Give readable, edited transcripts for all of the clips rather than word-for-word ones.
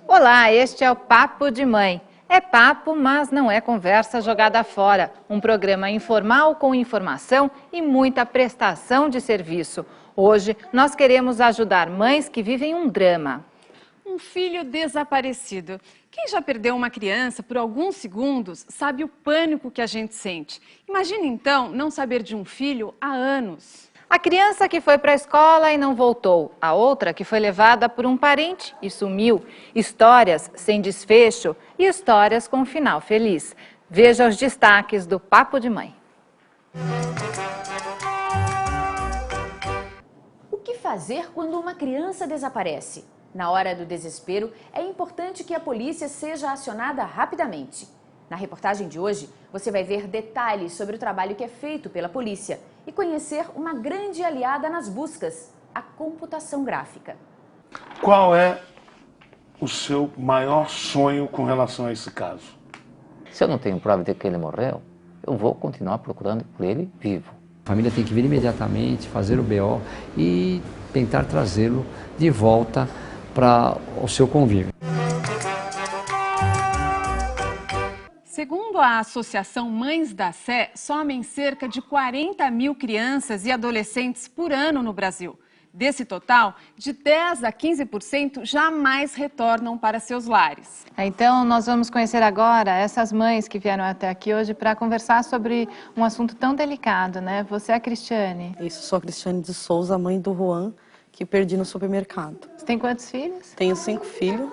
Olá, este é o Papo de Mãe. É papo, mas não é conversa jogada fora. Um programa informal com informação e muita prestação de serviço. Hoje nós queremos ajudar mães que vivem um drama. Um filho desaparecido. Quem já perdeu uma criança por alguns segundos sabe o pânico que a gente sente. Imagine então não saber de um filho há anos. A criança que foi para a escola e não voltou. A outra que foi levada por um parente e sumiu. Histórias sem desfecho e histórias com final feliz. Veja os destaques do Papo de Mãe. O que fazer quando uma criança desaparece? Na hora do desespero, é importante que a polícia seja acionada rapidamente. Na reportagem de hoje, você vai ver detalhes sobre o trabalho que é feito pela polícia e conhecer uma grande aliada nas buscas, a computação gráfica. Qual é o seu maior sonho com relação a esse caso? Se eu não tenho prova de que ele morreu, eu vou continuar procurando por ele vivo. A família tem que vir imediatamente, fazer o BO e tentar trazê-lo de volta para o seu convívio. Segundo a Associação Mães da Sé, somem cerca de 40 mil crianças e adolescentes por ano no Brasil. Desse total, de 10% a 15% jamais retornam para seus lares. Então, nós vamos conhecer agora essas mães que vieram até aqui hoje para conversar sobre um assunto tão delicado, né? Você é a Cristiane? Isso, sou a Cristiane de Souza, mãe do Juan, que perdi no supermercado. Você tem quantos filhos? Tenho 5 filhos.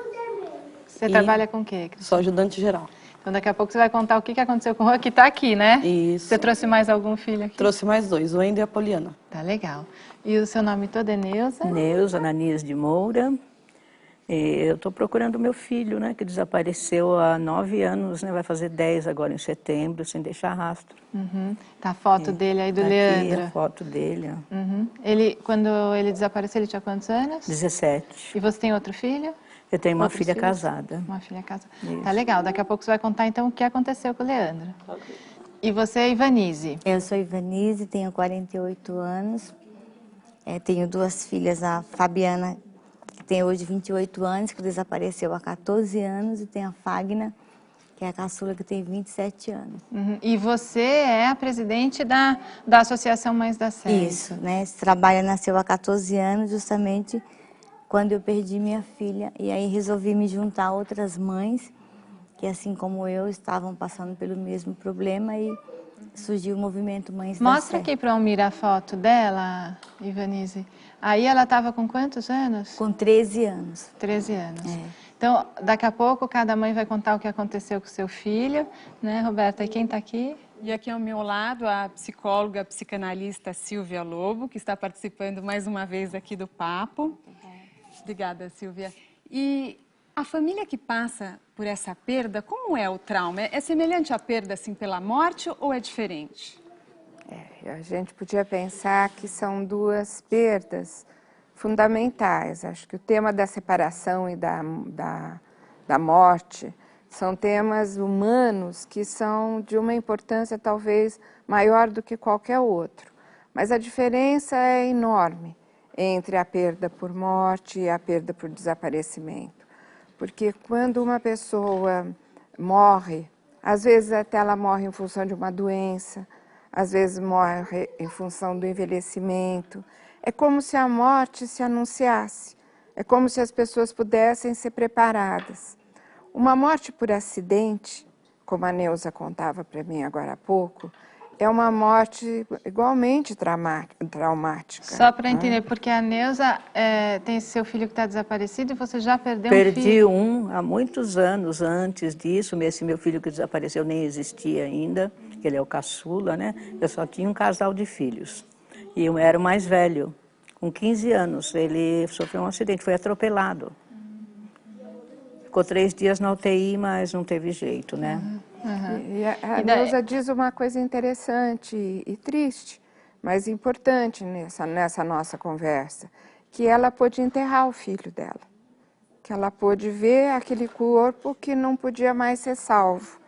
Você trabalha com o quê, Cristiane? Sou ajudante geral. Então, daqui a pouco você vai contar o que aconteceu com o Juan, que está aqui, né? Isso. Você trouxe mais algum filho aqui? Trouxe mais 2, o Wendel e a Poliana. Tá legal. E o seu nome todo é Neuza? Neuza Ananias de Moura. Eu estou procurando meu filho, né, que desapareceu há 9 anos, né, vai fazer 10 agora em setembro, sem deixar rastro. Uhum. Tá a foto dele aí do Aqui Leandro. a foto dele. Ó. Uhum. Quando ele desapareceu, ele tinha quantos anos? 17. E você tem outro filho? Eu tenho uma Outros filha filhos? casada. Uma filha casada. Isso. Tá legal. Daqui a pouco você vai contar então o que aconteceu com o Leandro. E você é Ivanise? Eu sou Ivanise, tenho 48 anos. Tenho 2 filhas, a Fabiana, que tem hoje 28 anos, que desapareceu há 14 anos, e tem a Fagna, que é a caçula, que tem 27 anos. Uhum. E você é a presidente da Associação Mães da Sé? Isso, né? Esse trabalho nasceu há 14 anos, justamente quando eu perdi minha filha. E aí resolvi me juntar a outras mães, que assim como eu, estavam passando pelo mesmo problema, e surgiu o movimento Mães da Sé. Mostra aqui para a Almira a foto dela, Ivanise. Aí ela estava com quantos anos? Com 13 anos. 13 anos. Então, daqui a pouco, cada mãe vai contar o que aconteceu com o seu filho, né, Roberta? E quem está aqui? E aqui ao meu lado, a psicóloga, psicanalista Silvia Lobo, que está participando mais uma vez aqui do Papo. Obrigada, Silvia. E a família que passa por essa perda, como é o trauma? É semelhante à perda assim pela morte ou é diferente? A gente podia pensar que são 2 perdas fundamentais. Acho que o tema da separação e da morte são temas humanos que são de uma importância talvez maior do que qualquer outro. Mas a diferença é enorme entre a perda por morte e a perda por desaparecimento. Porque quando uma pessoa morre, às vezes até ela morre em função de uma doença, às vezes morre em função do envelhecimento. É como se a morte se anunciasse, é como se as pessoas pudessem ser preparadas. Uma morte por acidente, como a Neuza contava para mim agora há pouco, é uma morte igualmente traumática. Só para entender, porque a Neuza tem esse seu filho que está desaparecido e você já perdeu Perdi um filho? um há muitos anos antes disso. Esse meu filho que desapareceu nem existia ainda, ele é o caçula, né? Eu só tinha um casal de filhos. E eu era o mais velho. Com 15 anos, ele sofreu um acidente, foi atropelado. Ficou 3 dias na UTI, mas não teve jeito, né? E a Neuza diz uma coisa interessante e triste, mas importante nessa nossa conversa, que ela pôde enterrar o filho dela, que ela pôde ver aquele corpo que não podia mais ser salvo.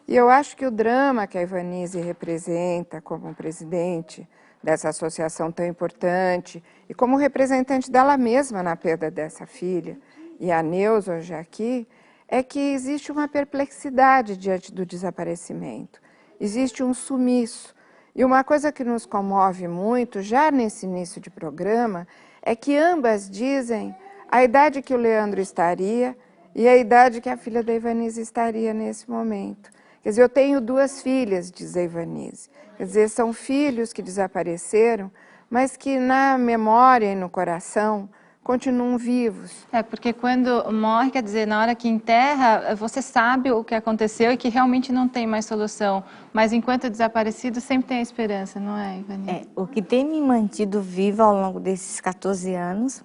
E eu acho que o drama que a Ivanise representa como presidente dessa associação tão importante e como representante dela mesma na perda dessa filha, e a Neuza hoje aqui, é que existe uma perplexidade diante do desaparecimento, existe um sumiço. E uma coisa que nos comove muito, já nesse início de programa, é que ambas dizem a idade que o Leandro estaria e a idade que a filha da Ivanise estaria nesse momento. Quer dizer, eu tenho 2 filhas, diz a Ivanise. Quer dizer, são filhos que desapareceram, mas que na memória e no coração continuam vivos. Porque quando morre, quer dizer, na hora que enterra, você sabe o que aconteceu e que realmente não tem mais solução. Mas enquanto desaparecido, sempre tem a esperança, não é, Ivanise? O que tem me mantido viva ao longo desses 14 anos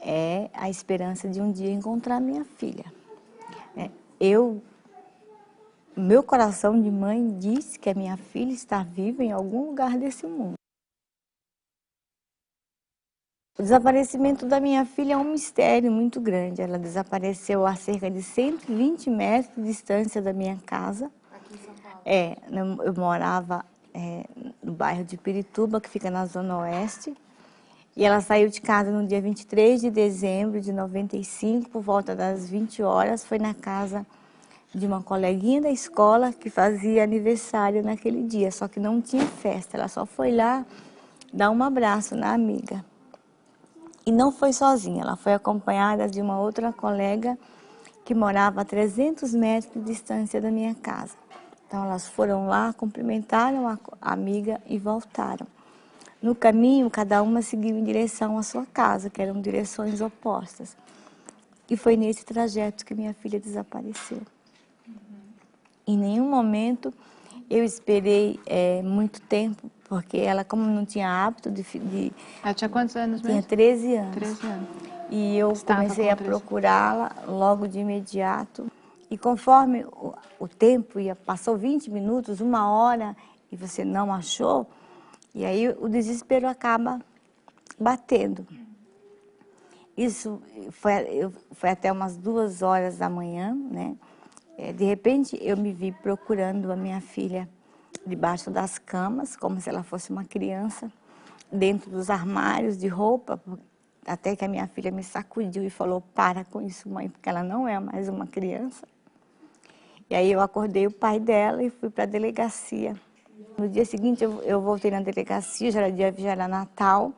é a esperança de um dia encontrar minha filha. Meu coração de mãe diz que a minha filha está viva em algum lugar desse mundo. O desaparecimento da minha filha é um mistério muito grande. Ela desapareceu a cerca de 120 metros de distância da minha casa. Aqui em São Paulo? Eu morava no bairro de Pirituba, que fica na Zona Oeste. E ela saiu de casa no dia 23 de dezembro de 95, por volta das 20 horas. Foi na casa de uma coleguinha da escola que fazia aniversário naquele dia, só que não tinha festa. Ela só foi lá dar um abraço na amiga. E não foi sozinha, ela foi acompanhada de uma outra colega que morava a 300 metros de distância da minha casa. Então elas foram lá, cumprimentaram a amiga e voltaram. No caminho, cada uma seguiu em direção à sua casa, que eram direções opostas. E foi nesse trajeto que minha filha desapareceu. Em nenhum momento eu esperei muito tempo, porque ela, como não tinha hábito Ela tinha quantos anos mesmo? Tinha 13 anos. 13 anos. E eu comecei a procurá-la logo de imediato. E conforme o tempo passou 20 minutos, 1 hora, e você não achou, e aí o desespero acaba batendo. Isso foi até umas 2 horas da manhã, né? De repente, eu me vi procurando a minha filha debaixo das camas, como se ela fosse uma criança, dentro dos armários de roupa, até que a minha filha me sacudiu e falou: "Para com isso, mãe, porque ela não é mais uma criança". E aí eu acordei o pai dela e fui para a delegacia. No dia seguinte, eu voltei na delegacia, já era Natal,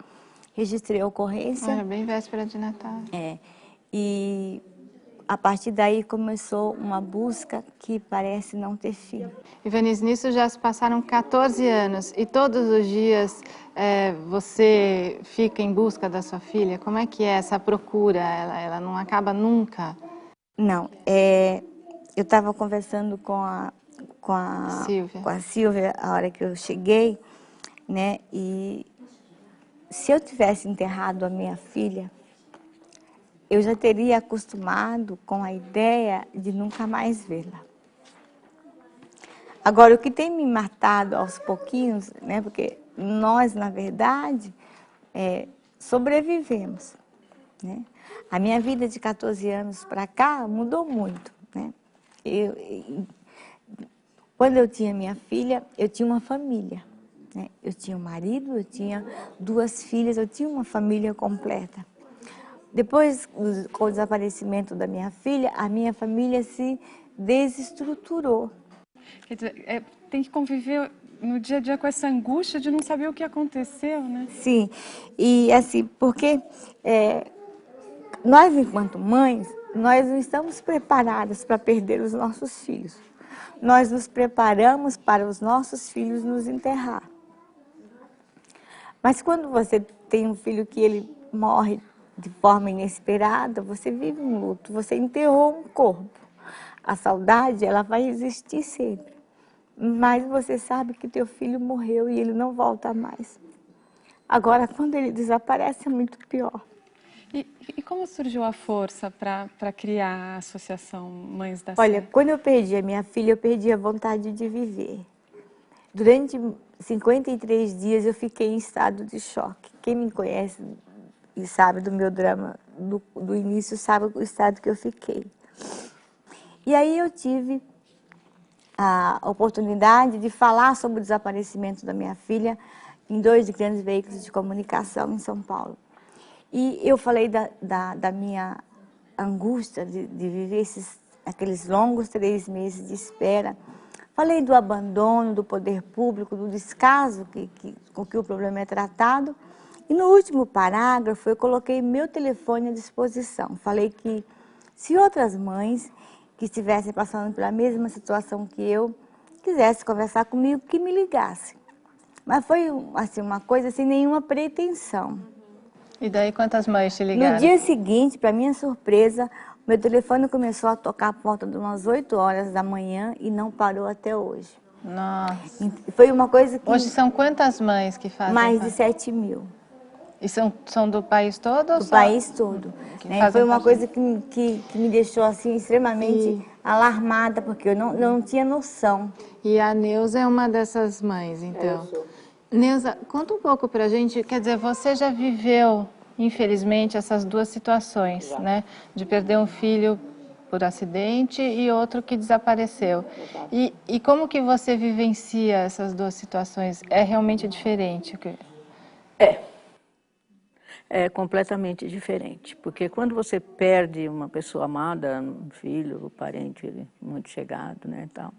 registrei a ocorrência. Era bem véspera de Natal. E a partir daí começou uma busca que parece não ter fim. Ivanise, nisso já se passaram 14 anos e todos os dias você fica em busca da sua filha? Como é que é essa procura? Ela não acaba nunca? Não, eu estava conversando com a Silvia a hora que eu cheguei, né? E se eu tivesse enterrado a minha filha, eu já teria acostumado com a ideia de nunca mais vê-la. Agora, o que tem me matado aos pouquinhos, né, porque nós, na verdade, sobrevivemos, né? A minha vida de 14 anos para cá mudou muito, né? Quando eu tinha minha filha, eu tinha uma família, né? Eu tinha um marido, eu tinha 2 filhas, eu tinha uma família completa. Depois, com o desaparecimento da minha filha, a minha família se desestruturou. Quer dizer, tem que conviver no dia a dia com essa angústia de não saber o que aconteceu, né? Sim, e assim, porque nós, enquanto mães, nós não estamos preparadas para perder os nossos filhos. Nós nos preparamos para os nossos filhos nos enterrar. Mas quando você tem um filho que ele morre de forma inesperada, você vive um luto, você enterrou um corpo. A saudade, ela vai existir sempre. Mas você sabe que teu filho morreu e ele não volta mais. Agora, quando ele desaparece, é muito pior. E como surgiu a força para criar a Associação Mães da Olha, Sé? quando eu perdi a minha filha, eu perdi a vontade de viver. Durante 53 dias eu fiquei em estado de choque. Quem me conhece e sabe do meu drama do início sabe o estado que eu fiquei. E aí eu tive a oportunidade de falar sobre o desaparecimento da minha filha em 2 grandes veículos de comunicação em São Paulo. E eu falei da minha angústia de viver aqueles longos 3 meses de espera. Falei do abandono do poder público, do descaso com que o problema é tratado. E no último parágrafo eu coloquei meu telefone à disposição. Falei que se outras mães que estivessem passando pela mesma situação que eu quisessem conversar comigo, que me ligassem. Mas foi assim, uma coisa sem nenhuma pretensão. E daí quantas mães te ligaram? No dia seguinte, para minha surpresa, meu telefone começou a tocar por volta de umas 8 horas da manhã e não parou até hoje. Nossa. Foi uma coisa que... Hoje são quantas mães que fazem? Mais de 7 mil. E são do país todo? Ou do só... país todo. Né? Foi uma coisa que me deixou assim, extremamente alarmada, porque eu não tinha noção. E a Neuza é uma dessas mães, então. Neuza, conta um pouco pra gente, quer dizer, você já viveu, infelizmente, essas 2 situações, né? De perder um filho por acidente e outro que desapareceu. E como que você vivencia essas 2 situações? É realmente diferente? É completamente diferente, porque quando você perde uma pessoa amada, um filho, um parente muito chegado, né, tal,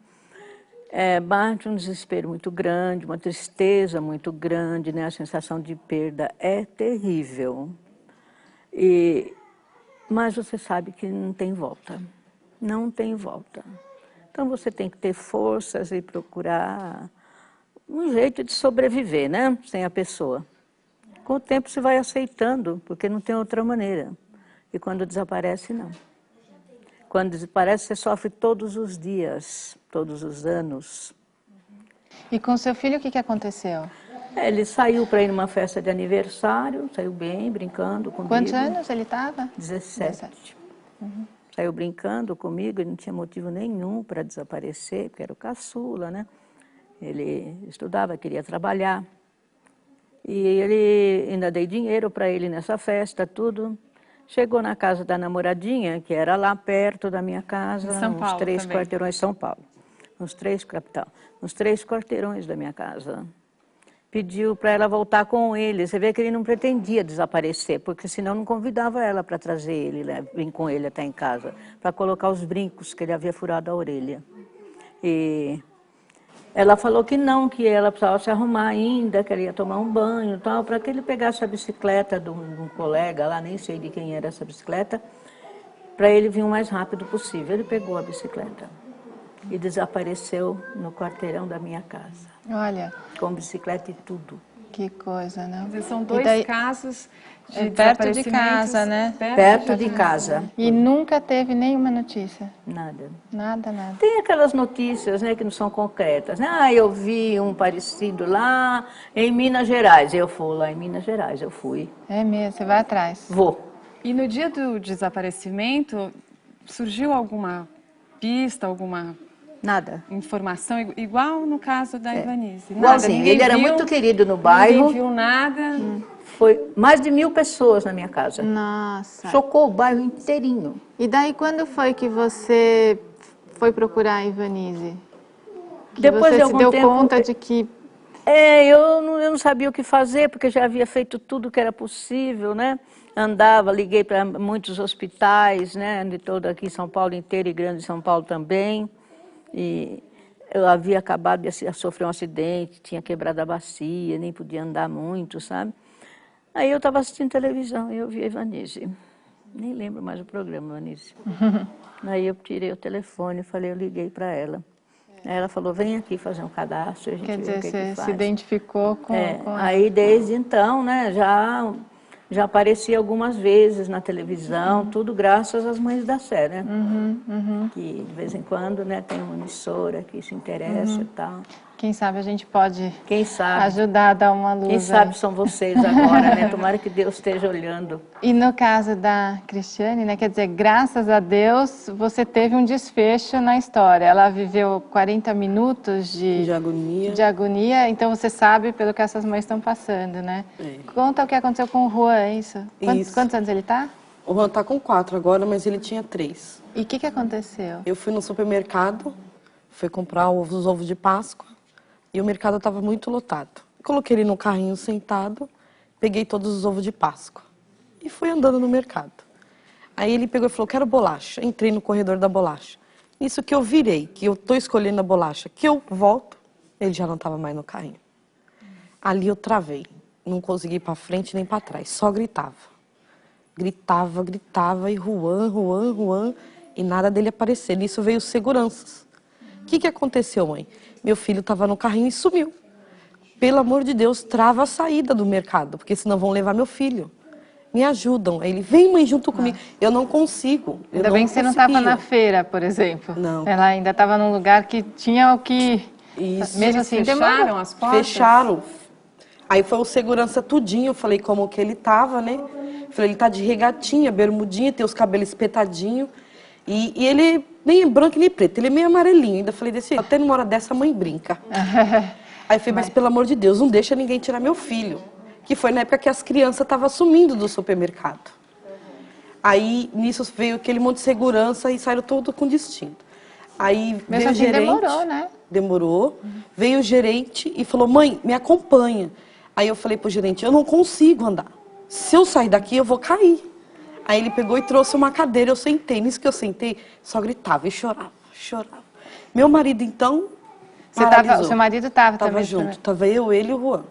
bate um desespero muito grande, uma tristeza muito grande, né, a sensação de perda é terrível. Mas você sabe que não tem volta, não tem volta. Então você tem que ter forças e procurar um jeito de sobreviver, né, sem a pessoa. Com o tempo você vai aceitando, porque não tem outra maneira. E quando desaparece, não. Quando desaparece, você sofre todos os dias, todos os anos. E com seu filho, o que aconteceu? Ele saiu para ir numa festa de aniversário, saiu bem, brincando comigo. Quantos anos ele estava? 17. Saiu brincando comigo, ele não tinha motivo nenhum para desaparecer, porque era o caçula, né? Ele estudava, queria trabalhar. E ele ainda dei dinheiro para ele nessa festa, tudo. Chegou na casa da namoradinha, que era lá perto da minha casa, em São Paulo, uns 3 também. quarteirões São Paulo. Uns 3 quarteirões da minha casa. Pediu para ela voltar com ele. Você vê que ele não pretendia desaparecer, porque senão não convidava ela para trazer ele, né, vir com ele até em casa, para colocar os brincos que ele havia furado a orelha. E ela falou que não, que ela precisava se arrumar ainda, que ela ia tomar um banho e tal, para que ele pegasse a bicicleta de um colega lá, nem sei de quem era essa bicicleta, para ele vir o mais rápido possível. Ele pegou a bicicleta e desapareceu no quarteirão da minha casa. Olha. Com bicicleta e tudo. Que coisa, né? São 2 casos de perto de casa, né? Perto de casa. E nunca teve nenhuma notícia? Nada. Nada, nada. Tem aquelas notícias, né, que não são concretas. Ah, eu vi um parecido lá em Minas Gerais. Eu fui lá em Minas Gerais, eu fui. É mesmo, você vai atrás? Vou. E no dia do desaparecimento, surgiu alguma pista, alguma... Nada. Informação, igual no caso da Ivanise. Igualzinho. Ele era muito querido no bairro. Ninguém viu nada. Foi mais de 1000 pessoas na minha casa. Nossa. Chocou o bairro inteirinho. E daí, quando foi que você foi procurar a Ivanise? Depois você de algum se deu tempo, conta de que... Eu não sabia o que fazer, porque já havia feito tudo que era possível, né? Andava, liguei para muitos hospitais, né? De todo aqui São Paulo inteiro e Grande São Paulo também. E eu havia acabado de sofrer um acidente, tinha quebrado a bacia, nem podia andar muito, sabe? Aí eu estava assistindo televisão e eu vi a Ivanise. Nem lembro mais o programa, Ivanise. Aí eu tirei o telefone e falei, eu liguei para ela. Aí ela falou, vem aqui fazer um cadastro, a gente Quer vê dizer, o que você faz. se identificou com... Aí desde então, né, já apareci algumas vezes na televisão, tudo graças às Mães da Sé, né? Que de vez em quando, né, tem uma emissora que se interessa e tal. Quem sabe a gente pode Quem sabe? ajudar a dar uma luz. Quem sabe são vocês agora, né? Tomara que Deus esteja olhando. E no caso da Cristiane, né? Quer dizer, graças a Deus, você teve um desfecho na história. Ela viveu 40 minutos de agonia, então você sabe pelo que essas mães estão passando, né? É. Conta o que aconteceu com o Juan, é isso? Quantos anos ele tá? O Juan tá com 4 agora, mas ele tinha 3. E o que aconteceu? Eu fui no supermercado, fui comprar os ovos de Páscoa e o mercado estava muito lotado. Coloquei ele no carrinho sentado, peguei todos os ovos de Páscoa e fui andando no mercado. Aí ele pegou e falou, quero bolacha. Entrei no corredor da bolacha. Isso que eu virei, que eu estou escolhendo a bolacha, que eu volto, ele já não estava mais no carrinho. Ali eu travei, não consegui ir para frente nem para trás, só gritava. Gritava, e Juan, e nada dele aparecer. Nisso veio os seguranças. O que aconteceu, mãe? Meu filho estava no carrinho e sumiu. Pelo amor de Deus, trava a saída do mercado, porque senão vão levar meu filho. Me ajudam. Aí ele, vem mãe junto comigo. Eu não consigo. Ainda bem que você não estava na feira, por exemplo. Não. Ela ainda estava num lugar que tinha o que... Isso. Mesmo assim, fecharam as portas? Fecharam. Aí foi o segurança tudinho, eu falei como que ele tava, né? Falei, ele tá de regatinha, bermudinha, tem os cabelos espetadinhos. E ele nem é branco nem preto, ele é meio amarelinho. Ainda falei desse, até numa hora dessa a mãe brinca. Aí eu falei, mas pelo amor de Deus, não deixa ninguém tirar meu filho. Que foi na época que as crianças estavam sumindo do supermercado. Aí nisso veio aquele monte de segurança e saíram todo com destino. Aí veio o gerente. Demorou, né? Demorou. Veio o gerente e falou, mãe, me acompanha. Aí eu falei pro gerente, eu não consigo andar. Se eu sair daqui, eu vou cair. Aí ele pegou e trouxe uma cadeira, eu sentei. Nisso que eu sentei, só gritava e chorava. Meu marido, então, o seu marido estava também? Junto. Tava eu, ele e o Juan.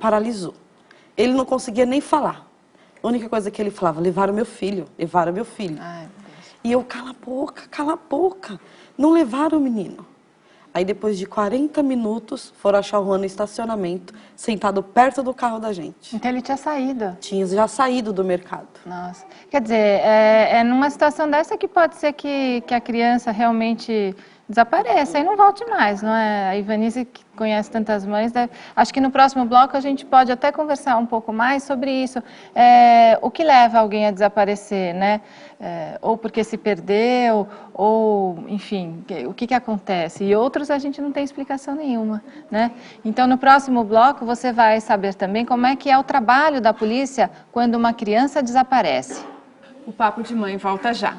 Paralisou. Ele não conseguia nem falar. A única coisa que ele falava, levaram meu filho. Ai, e eu, cala a boca. Não levaram o menino. Aí depois de 40 minutos, foram achar o Juan no estacionamento, sentado perto do carro da gente. Então ele tinha saído? Tinha já saído do mercado. Nossa. Quer dizer, é numa situação dessa que pode ser que a criança realmente desapareça e não volte mais, não é? A Ivanise, que conhece tantas mães, acho que no próximo bloco a gente pode até conversar um pouco mais sobre isso. O que leva alguém a desaparecer, né? Ou porque se perdeu, ou, enfim, o que acontece? E outros a gente não tem explicação nenhuma, né? Então, no próximo bloco, você vai saber também como é que é o trabalho da polícia quando uma criança desaparece. O Papo de Mãe volta já.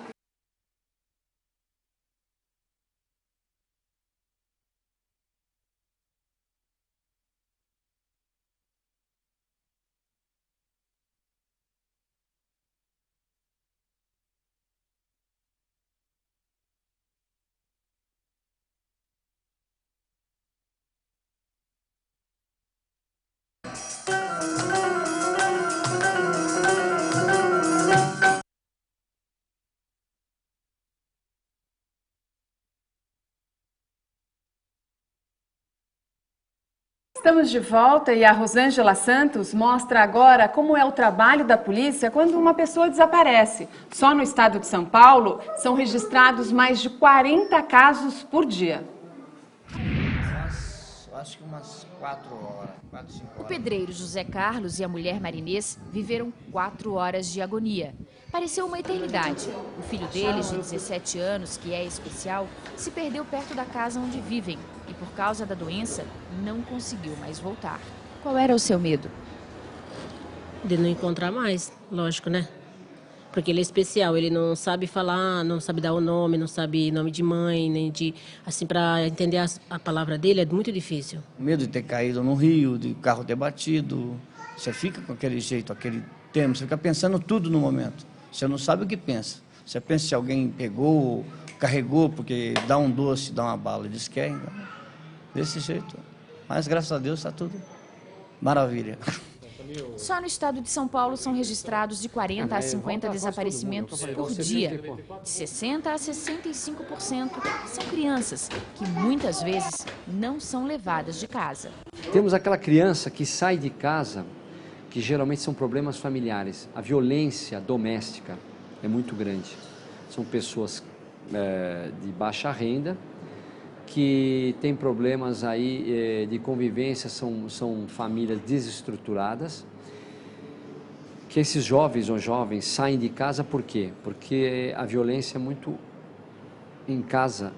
Estamos de volta e a Rosângela Santos mostra agora como é o trabalho da polícia quando uma pessoa desaparece. Só no estado de São Paulo são registrados mais de 40 casos por dia. Acho que umas 4 horas, 4, 5 horas. O pedreiro José Carlos e a mulher Marinês viveram 4 horas de agonia. Pareceu uma eternidade. O filho deles, de 17 anos, que é especial, se perdeu perto da casa onde vivem e, por causa da doença, não conseguiu mais voltar. Qual era o seu medo? De não encontrar mais, lógico, né? Porque ele é especial, ele não sabe falar, não sabe dar o nome, não sabe nome de mãe, nem de... Assim, para entender a palavra dele é muito difícil. Medo de ter caído no rio, de o carro ter batido. Você fica com aquele jeito, aquele tempo, você fica pensando tudo no momento. Você não sabe o que pensa. Você pensa se alguém pegou, carregou, porque dá um doce, dá uma bala, diz que é, então, desse jeito. Mas, graças a Deus, está tudo maravilha. Só no estado de São Paulo são registrados de 40 a 50 desaparecimentos por dia. De 60% a 65% são crianças que muitas vezes não são levadas de casa. Temos aquela criança que sai de casa, que geralmente são problemas familiares. A violência doméstica é muito grande. São pessoas de baixa renda, que tem problemas aí de convivência, são famílias desestruturadas, que esses jovens ou jovens saem de casa por quê? Porque a violência é muito em casa,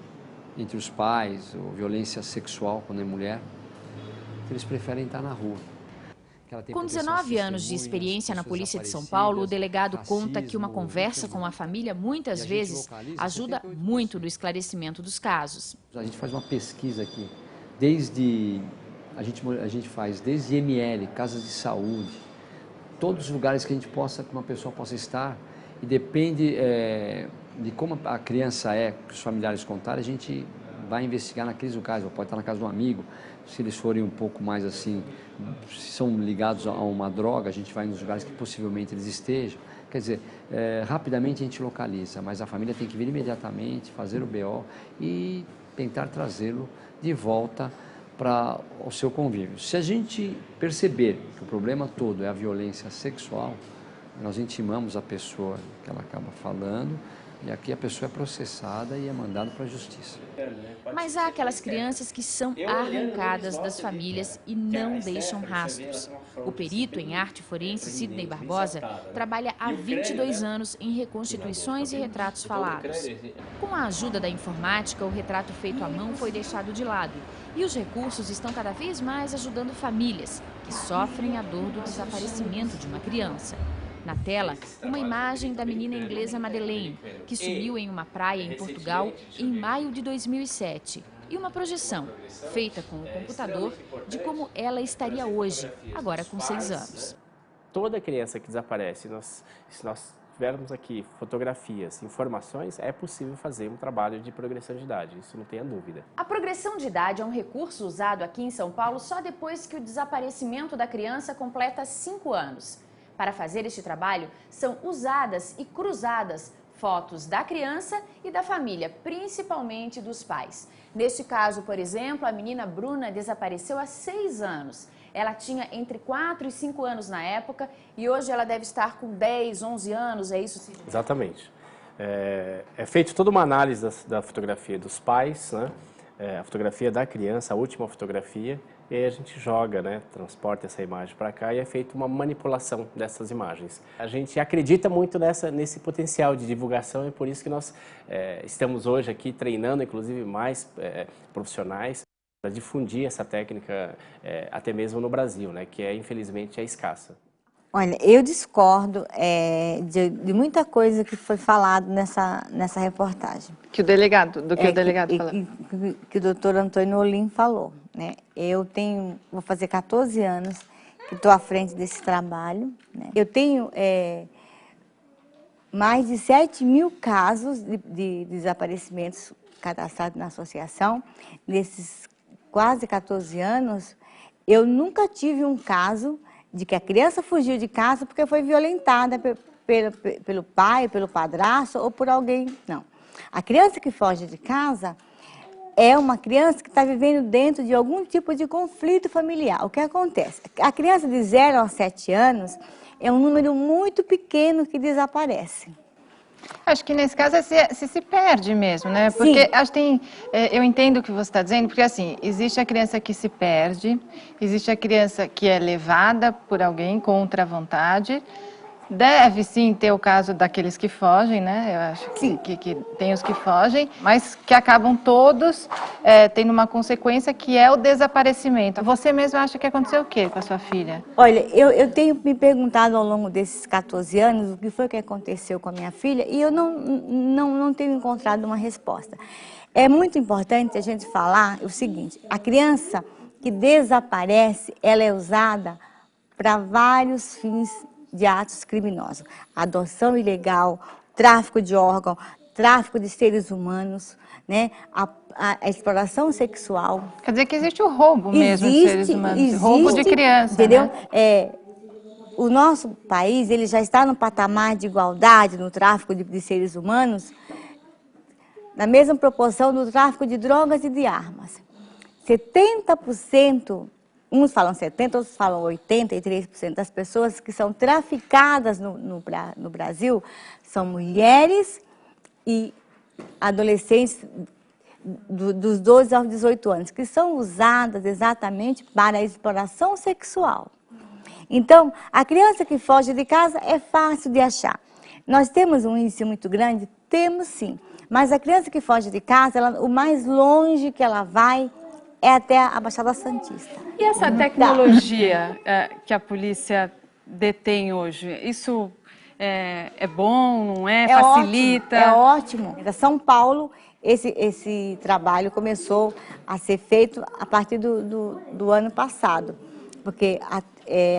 entre os pais, ou violência sexual quando é mulher, eles preferem estar na rua. Com 19 anos de experiência na Polícia de São Paulo, o delegado conta que uma conversa com a família muitas vezes ajuda muito no esclarecimento dos casos. A gente faz uma pesquisa aqui, a gente faz desde IML, casas de saúde, todos os lugares que uma pessoa possa estar, e depende de como a criança que os familiares contarem, a gente vai investigar naqueles lugares, pode estar na casa de um amigo, se eles forem um pouco mais assim, se são ligados a uma droga, a gente vai nos lugares que possivelmente eles estejam. Quer dizer, rapidamente a gente localiza, mas a família tem que vir imediatamente, fazer o BO e tentar trazê-lo de volta para o seu convívio. Se a gente perceber que o problema todo é a violência sexual, nós intimamos a pessoa que ela acaba falando, e aqui a pessoa é processada e é mandada para a justiça. Mas há aquelas crianças que são arrancadas das famílias e não deixam rastros. O perito em arte forense Sidney Barbosa trabalha há 22 anos em reconstituições e retratos falados. Com a ajuda da informática, o retrato feito à mão foi deixado de lado e os recursos estão cada vez mais ajudando famílias que sofrem a dor do desaparecimento de uma criança. Na tela, uma imagem da menina inglesa Madeleine, que sumiu em uma praia em Portugal em maio de 2007. E uma projeção, feita com o computador, de como ela estaria hoje, agora com 6 anos. Toda criança que desaparece, se nós tivermos aqui fotografias, informações, é possível fazer um trabalho de progressão de idade, isso não tenha dúvida. A progressão de idade é um recurso usado aqui em São Paulo só depois que o desaparecimento da criança completa 5 anos. Para fazer este trabalho, são usadas e cruzadas fotos da criança e da família, principalmente dos pais. Neste caso, por exemplo, a menina Bruna desapareceu há 6 anos. Ela tinha entre 4 e 5 anos na época e hoje ela deve estar com 10, 11 anos, é isso? Exatamente. É feita toda uma análise da fotografia dos pais, né? A fotografia da criança, a última fotografia, e aí a gente joga, né, transporta essa imagem para cá e é feita uma manipulação dessas imagens. A gente acredita muito nesse potencial de divulgação e por isso que nós estamos hoje aqui treinando, inclusive, mais profissionais para difundir essa técnica até mesmo no Brasil, né, que infelizmente é escassa. Olha, eu discordo de muita coisa que foi falado nessa reportagem. Que o delegado falou. Que o doutor Antônio Olim falou, né? Vou fazer 14 anos que estou à frente desse trabalho, né? Eu tenho mais de 7 mil casos de desaparecimentos cadastrados na associação. Nesses quase 14 anos, eu nunca tive um caso de que a criança fugiu de casa porque foi violentada pelo pai, pelo padrasto ou por alguém. Não. A criança que foge de casa é uma criança que está vivendo dentro de algum tipo de conflito familiar. O que acontece? A criança de 0 a 7 anos é um número muito pequeno que desaparece. Acho que nesse caso se perde mesmo, né? Porque Sim. acho que eu entendo o que você está dizendo, porque assim, existe a criança que se perde, existe a criança que é levada por alguém contra a vontade. Deve sim ter o caso daqueles que fogem, né? Eu acho que tem os que fogem, mas que acabam todos tendo uma consequência que é o desaparecimento. Você mesmo acha que aconteceu o quê com a sua filha? Olha, eu tenho me perguntado ao longo desses 14 anos o que foi que aconteceu com a minha filha e eu não tenho encontrado uma resposta. É muito importante a gente falar o seguinte, a criança que desaparece, ela é usada para vários fins de atos criminosos. Adoção ilegal, tráfico de órgãos, tráfico de seres humanos, né? A exploração sexual. Quer dizer que existe o roubo mesmo de seres humanos, roubo de criança, entendeu? Né? O nosso país ele já está no patamar de igualdade no tráfico de seres humanos, na mesma proporção do tráfico de drogas e de armas. 70%, uns falam 70%, outros falam 83% das pessoas que são traficadas no Brasil são mulheres e adolescentes dos 12 aos 18 anos, que são usadas exatamente para a exploração sexual. Então, a criança que foge de casa é fácil de achar. Nós temos um índice muito grande? Temos sim. Mas a criança que foge de casa, o mais longe que ela vai é até a Baixada Santista. E essa tecnologia que a polícia detém hoje, isso é bom, não é? Facilita? É ótimo. Em São Paulo, esse trabalho começou a ser feito a partir do ano passado. Porque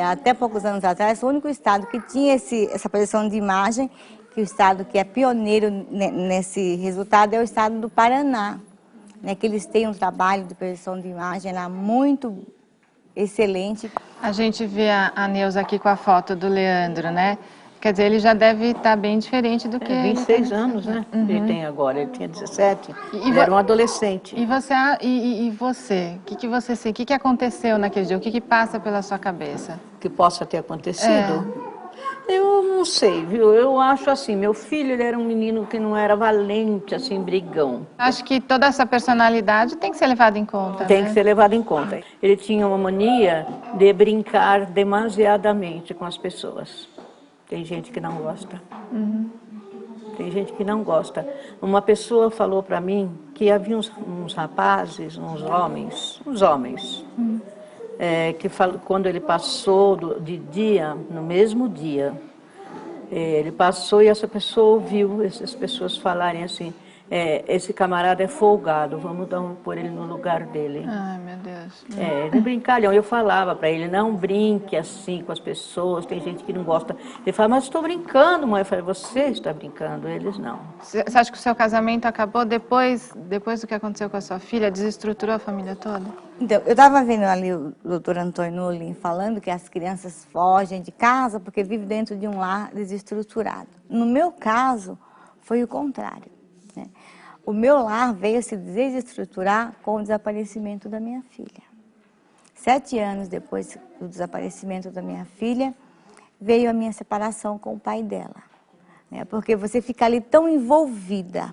até poucos anos atrás, o único estado que tinha essa projeção de imagem, que o estado que é pioneiro nesse resultado é o estado do Paraná, né, que eles têm um trabalho de projeção de imagem lá muito excelente. A gente vê a Neuza aqui com a foto do Leandro, né? Quer dizer, ele já deve estar bem diferente do que... 26 anos, né? Ele tem agora, ele tinha 17, ele era um adolescente. E você? O que aconteceu naquele dia? O que passa pela sua cabeça? Que possa ter acontecido? Eu não sei, viu? Eu acho assim, meu filho, ele era um menino que não era valente, assim, brigão. Acho que toda essa personalidade tem que ser levada em conta, Tem que ser levada em conta. Ele tinha uma mania de brincar demasiadamente com as pessoas. Tem gente que não gosta. Tem gente que não gosta. Uma pessoa falou para mim que havia uns rapazes, uns homens, que quando ele passou de dia, no mesmo dia, ele passou e essa pessoa ouviu essas pessoas falarem assim, esse camarada é folgado, vamos pôr ele no lugar dele. Ai, meu Deus. Ele brincalhão. Eu falava para ele, não brinque assim com as pessoas, tem gente que não gosta. Ele fala, mas estou brincando, mãe. Eu falei, você está brincando, eles não. Você acha que o seu casamento acabou depois do que aconteceu com a sua filha? Desestruturou a família toda? Então, eu estava vendo ali o doutor Antônio Nolin falando que as crianças fogem de casa porque vivem dentro de um lar desestruturado. No meu caso, foi o contrário. O meu lar veio se desestruturar com o desaparecimento da minha filha. 7 anos depois do desaparecimento da minha filha, veio a minha separação com o pai dela. Porque você fica ali tão envolvida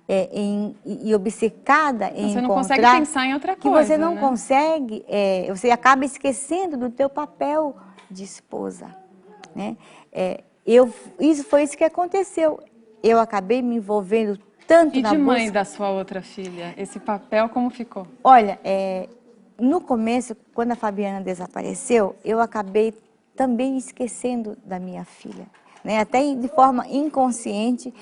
e obcecada em encontrar... Você não consegue pensar em outra coisa, que você não consegue, você acaba esquecendo do teu papel de esposa. Foi isso que aconteceu. Eu acabei me envolvendo tanto na busca... E de mãe da sua outra filha, esse papel como ficou? Olha, no começo, quando a Fabiana desapareceu, eu acabei também esquecendo da minha filha, até de forma inconsciente.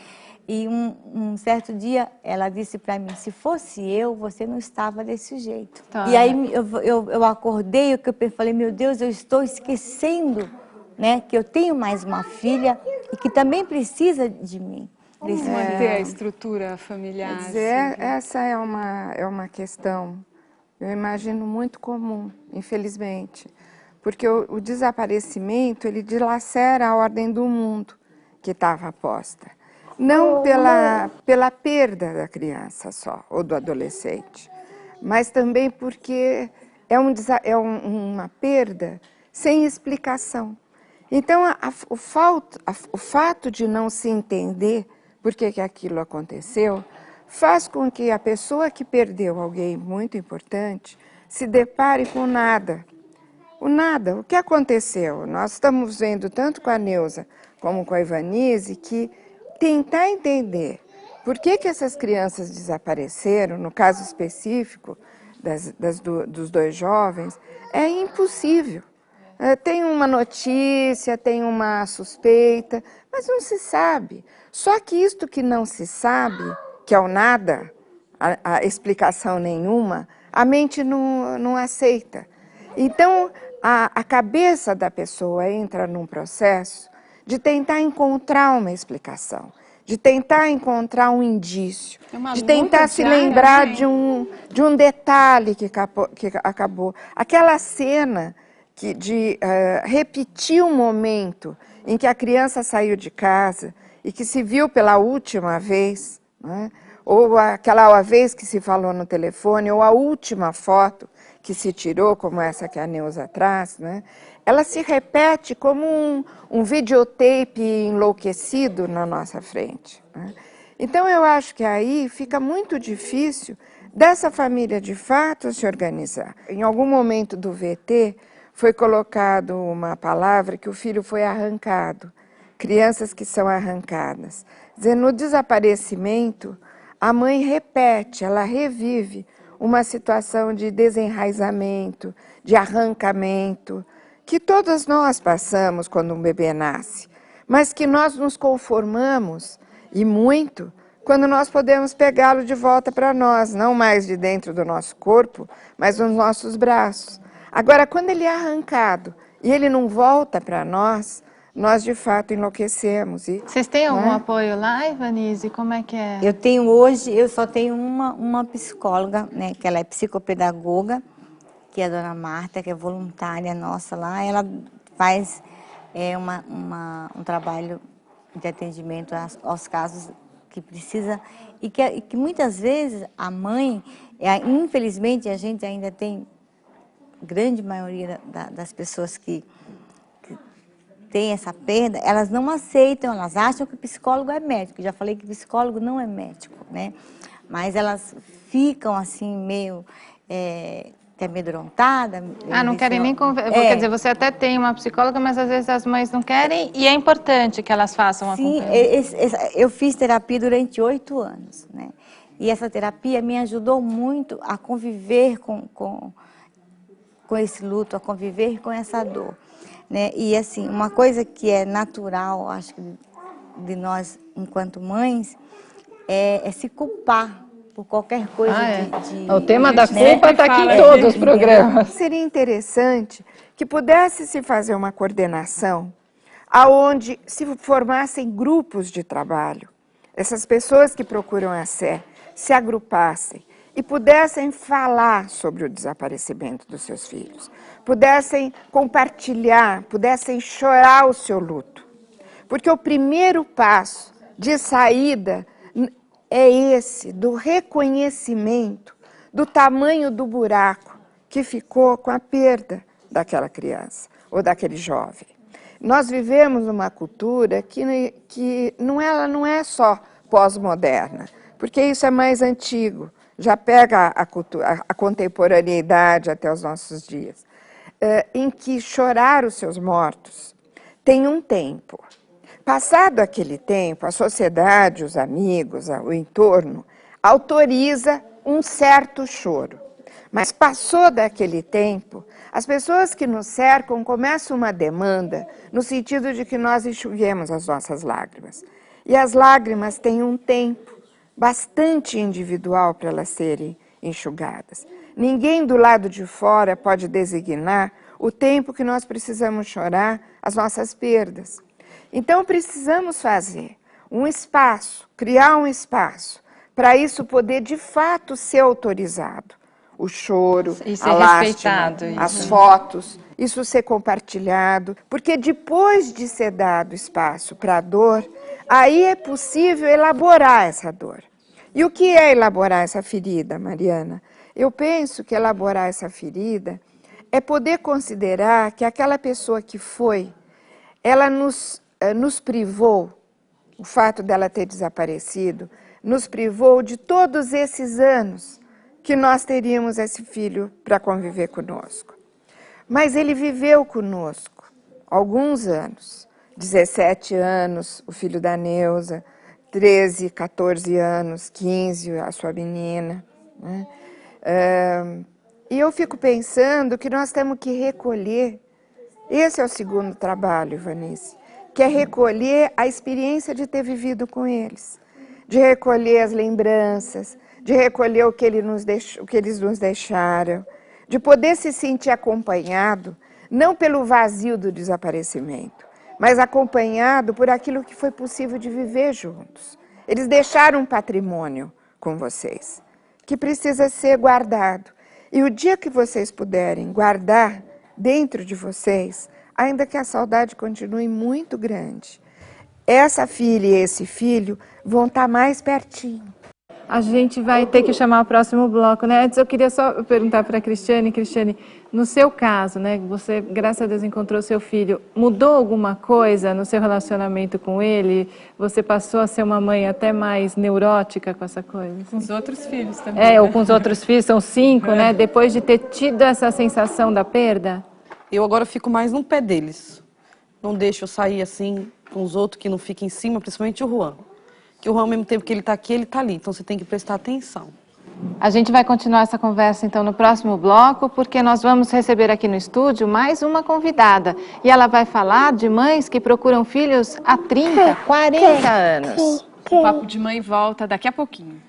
E um certo dia ela disse para mim, se fosse eu, você não estava desse jeito. Tá. E aí eu acordei, eu falei, meu Deus, eu estou esquecendo, que eu tenho mais uma filha e que também precisa de mim. Como manter a estrutura familiar? Quer dizer, essa é uma questão, eu imagino, muito comum, infelizmente. Porque o desaparecimento, ele dilacera a ordem do mundo que estava posta. Não pela perda da criança só, ou do adolescente, mas também porque é uma perda sem explicação. Então, o fato de não se entender por que aquilo aconteceu, faz com que a pessoa que perdeu alguém muito importante se depare com nada. O nada, o que aconteceu? Nós estamos vendo tanto com a Neuza como com a Ivanise que tentar entender por que essas crianças desapareceram, no caso específico dos 2 jovens, é impossível. Tem uma notícia, tem uma suspeita, mas não se sabe. Só que isto que não se sabe, que é o nada, a explicação nenhuma, a mente não aceita. Então, a cabeça da pessoa entra num processo de tentar encontrar uma explicação, de tentar encontrar um indício, de tentar se lembrar de um detalhe que acabou. Aquela cena de repetir um momento em que a criança saiu de casa e que se viu pela última vez, ou aquela vez que se falou no telefone, ou a última foto que se tirou, como essa que a Neuza traz, ela se repete como um videotape enlouquecido na nossa frente. Então eu acho que aí fica muito difícil dessa família de fato se organizar. Em algum momento do VT foi colocado uma palavra que o filho foi arrancado, crianças que são arrancadas. Dizendo, no desaparecimento, a mãe repete, ela revive uma situação de desenraizamento, de arrancamento, que todas nós passamos quando um bebê nasce, mas que nós nos conformamos, e muito, quando nós podemos pegá-lo de volta para nós, não mais de dentro do nosso corpo, mas nos nossos braços. Agora, quando ele é arrancado e ele não volta para nós de fato enlouquecemos. Vocês têm algum apoio lá, Ivanise? Como é que é? Eu tenho hoje, eu só tenho uma psicóloga, né, que ela é psicopedagoga, que é a dona Marta, que é voluntária nossa lá. Ela faz um trabalho de atendimento aos casos que precisa, e que muitas vezes a mãe, infelizmente a gente ainda tem, grande maioria das pessoas que tem essa perda, elas não aceitam, elas acham que o psicólogo é médico. Já falei que o psicólogo não é médico, né? Mas elas ficam assim meio amedrontadas. Não querem nem conversar. Quer dizer, você até tem uma psicóloga, mas às vezes as mães não querem, e é importante que elas façam acompanhamento. Sim, eu fiz terapia durante 8 anos, né? E essa terapia me ajudou muito a conviver com esse luto, a conviver com essa dor. Né? E assim, uma coisa que é natural, acho que de nós enquanto mães, é se culpar por qualquer coisa O tema da culpa está aqui em todos os programas. Seria interessante que pudesse se fazer uma coordenação aonde se formassem grupos de trabalho. Essas pessoas que procuram a Sé se agrupassem e pudessem falar sobre o desaparecimento dos seus filhos, pudessem compartilhar, pudessem chorar o seu luto. Porque o primeiro passo de saída é esse, do reconhecimento do tamanho do buraco que ficou com a perda daquela criança ou daquele jovem. Nós vivemos uma cultura que ela não é só pós-moderna, porque isso é mais antigo, já pega a contemporaneidade até os nossos dias, em que chorar os seus mortos tem um tempo. Passado aquele tempo, a sociedade, os amigos, o entorno, autoriza um certo choro. Mas passou daquele tempo, as pessoas que nos cercam começam uma demanda no sentido de que nós enxuguemos as nossas lágrimas. E as lágrimas têm um tempo bastante individual para elas serem enxugadas. Ninguém do lado de fora pode designar o tempo que nós precisamos chorar as nossas perdas. Então precisamos fazer um espaço, criar um espaço, para isso poder de fato ser autorizado. O choro, a lástima, as fotos, isso ser compartilhado, porque depois de ser dado espaço para a dor, aí é possível elaborar essa dor. E o que é elaborar essa ferida, Mariana? Eu penso que elaborar essa ferida é poder considerar que aquela pessoa que foi, ela nos privou, o fato dela ter desaparecido, nos privou de todos esses anos que nós teríamos esse filho para conviver conosco. Mas ele viveu conosco alguns anos, 17 anos, o filho da Neuza, 13, 14 anos, 15, a sua menina, né? E eu fico pensando que nós temos que recolher, esse é o segundo trabalho, Ivanice, que é recolher a experiência de ter vivido com eles, de recolher as lembranças, de recolher o que eles nos deixaram, de poder se sentir acompanhado, não pelo vazio do desaparecimento, mas acompanhado por aquilo que foi possível de viver juntos. Eles deixaram um patrimônio com vocês, que precisa ser guardado. E o dia que vocês puderem guardar dentro de vocês, ainda que a saudade continue muito grande, essa filha e esse filho vão estar mais pertinho. A gente vai ter que chamar o próximo bloco, né? Antes eu queria só perguntar para a Cristiane. Cristiane, no seu caso, né? Você, graças a Deus, encontrou seu filho. Mudou alguma coisa no seu relacionamento com ele? Você passou a ser uma mãe até mais neurótica com essa coisa? Assim? Com os outros filhos também. Ou com os outros filhos, são 5, né? Depois de ter tido essa sensação da perda? Eu agora fico mais no pé deles. Não deixo eu sair assim com os outros que não ficam em cima, principalmente o Juan. Que o Juan, ao mesmo tempo que ele está aqui, ele está ali. Então você tem que prestar atenção. A gente vai continuar essa conversa, então, no próximo bloco, porque nós vamos receber aqui no estúdio mais uma convidada. E ela vai falar de mães que procuram filhos há 30, 40 anos. O Papo de Mãe volta daqui a pouquinho.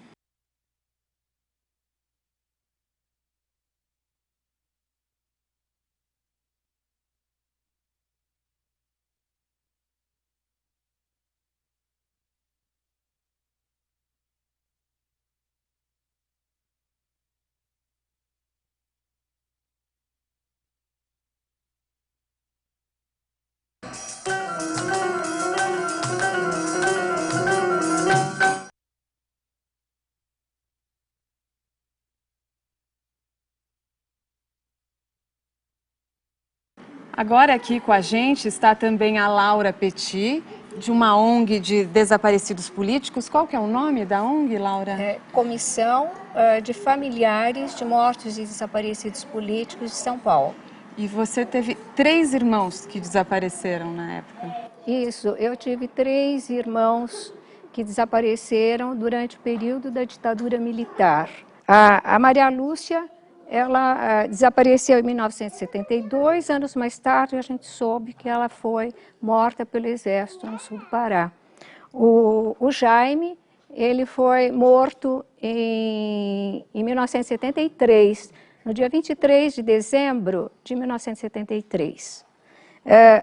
Agora aqui com a gente está também a Laura Petit, de uma ONG de desaparecidos políticos. Qual que é o nome da ONG, Laura? Comissão de Familiares de Mortos e Desaparecidos Políticos de São Paulo. E você teve 3 irmãos que desapareceram na época. Isso, eu tive 3 irmãos que desapareceram durante o período da ditadura militar. A Maria Lúcia, ela desapareceu em 1972, anos mais tarde a gente soube que ela foi morta pelo Exército no sul do Pará. O Jaime, ele foi morto em 1973, no dia 23 de dezembro de 1973.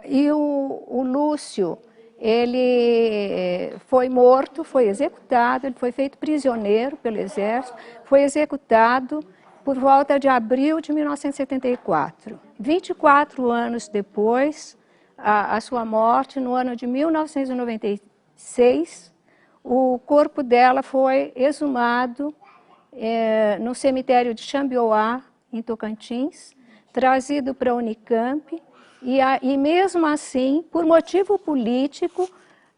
E o Lúcio, ele foi morto, foi executado, ele foi feito prisioneiro pelo Exército, foi executado por volta de abril de 1974. 24 anos depois, a sua morte, no ano de 1996, o corpo dela foi exumado no cemitério de Xambioá, em Tocantins, trazido para a Unicamp, e mesmo assim, por motivo político,